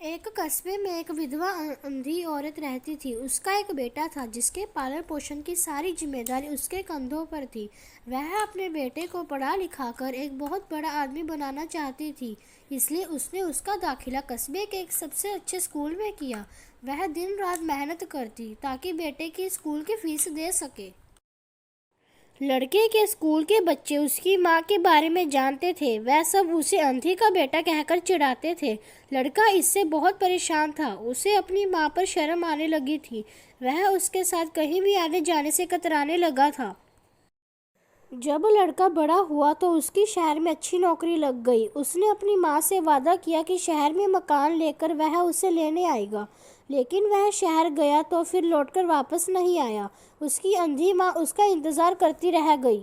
एक कस्बे में एक विधवा अंधी औरत रहती थी। उसका एक बेटा था जिसके पालन पोषण की सारी जिम्मेदारी उसके कंधों पर थी। वह अपने बेटे को पढ़ा लिखाकर एक बहुत बड़ा आदमी बनाना चाहती थी, इसलिए उसने उसका दाखिला कस्बे के एक सबसे अच्छे स्कूल में किया। वह दिन रात मेहनत करती ताकि बेटे की स्कूल की फीस दे सके। लड़के के स्कूल के बच्चे उसकी माँ के बारे में जानते थे। वह सब उसे अंधी का बेटा कहकर चिढ़ाते थे। लड़का इससे बहुत परेशान था। उसे अपनी माँ पर शर्म आने लगी थी। वह उसके साथ कहीं भी आने जाने से कतराने लगा था। जब लड़का बड़ा हुआ तो उसकी शहर में अच्छी नौकरी लग गई। उसने अपनी माँ से वादा किया कि शहर में मकान लेकर वह उसे लेने आएगा, लेकिन वह शहर गया तो फिर लौटकर वापस नहीं आया। उसकी अंधी माँ उसका इंतज़ार करती रह गई।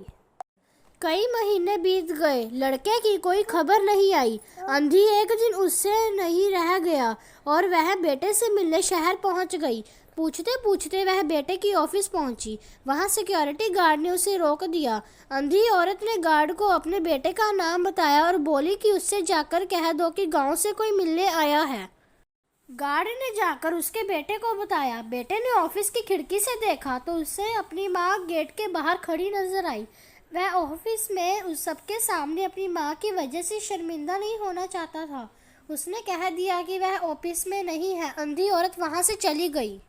कई महीने बीत गए, लड़के की कोई खबर नहीं आई। अंधी एक दिन उससे नहीं रह गया और वह बेटे से मिलने शहर पहुंच गई। पूछते पूछते वह बेटे की ऑफिस पहुंची। वहां सिक्योरिटी गार्ड ने उसे रोक दिया। अंधी औरत ने गार्ड को अपने बेटे का नाम बताया और बोली कि उससे जाकर कह दो कि गांव से कोई मिलने आया है। गार्ड ने जाकर उसके बेटे को बताया। बेटे ने ऑफिस की खिड़की से देखा तो उसे अपनी माँ गेट के बाहर खड़ी नजर आई। वह ऑफिस में उस सबके सामने अपनी माँ की वजह से शर्मिंदा नहीं होना चाहता था। उसने कह दिया कि वह ऑफिस में नहीं है। अंधी औरत वहां से चली गई।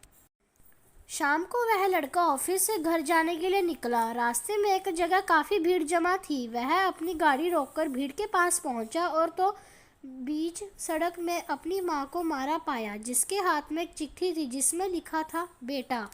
शाम को वह लड़का ऑफिस से घर जाने के लिए निकला। रास्ते में एक जगह काफ़ी भीड़ जमा थी। वह अपनी गाड़ी रोककर भीड़ के पास पहुंचा और तो बीच सड़क में अपनी माँ को मारा पाया, जिसके हाथ में एक चिट्ठी थी जिसमें लिखा था, बेटा,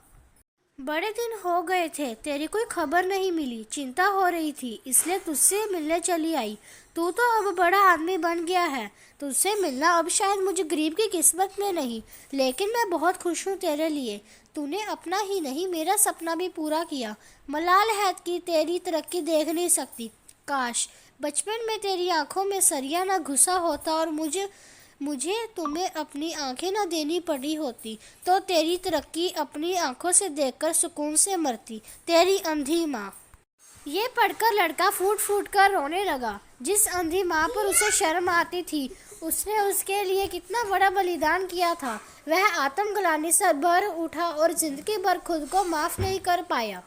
बड़े दिन हो गए थे, तेरी कोई खबर नहीं मिली। चिंता हो रही थी इसलिए तुझसे मिलने चली आई। तू तो अब बड़ा आदमी बन गया है। तुझसे मिलना अब शायद मुझे गरीब की किस्मत में नहीं, लेकिन मैं बहुत खुश हूँ तेरे लिए। तूने अपना ही नहीं मेरा सपना भी पूरा किया। मलाल है कि तेरी तरक्की देख नहीं सकती। काश बचपन में तेरी आंखों में सरिया ना घुसा होता और मुझे तुम्हें अपनी आंखें ना देनी पड़ी होती, तो तेरी तरक्की अपनी आंखों से देखकर सुकून से मरती। तेरी अंधी माँ। ये पढ़कर लड़का फूट फूट कर रोने लगा। जिस अंधी माँ पर उसे शर्म आती थी, उसने उसके लिए कितना बड़ा बलिदान किया था। वह आत्मग्लानि से भर उठा और जिंदगी भर खुद को माफ नहीं कर पाया।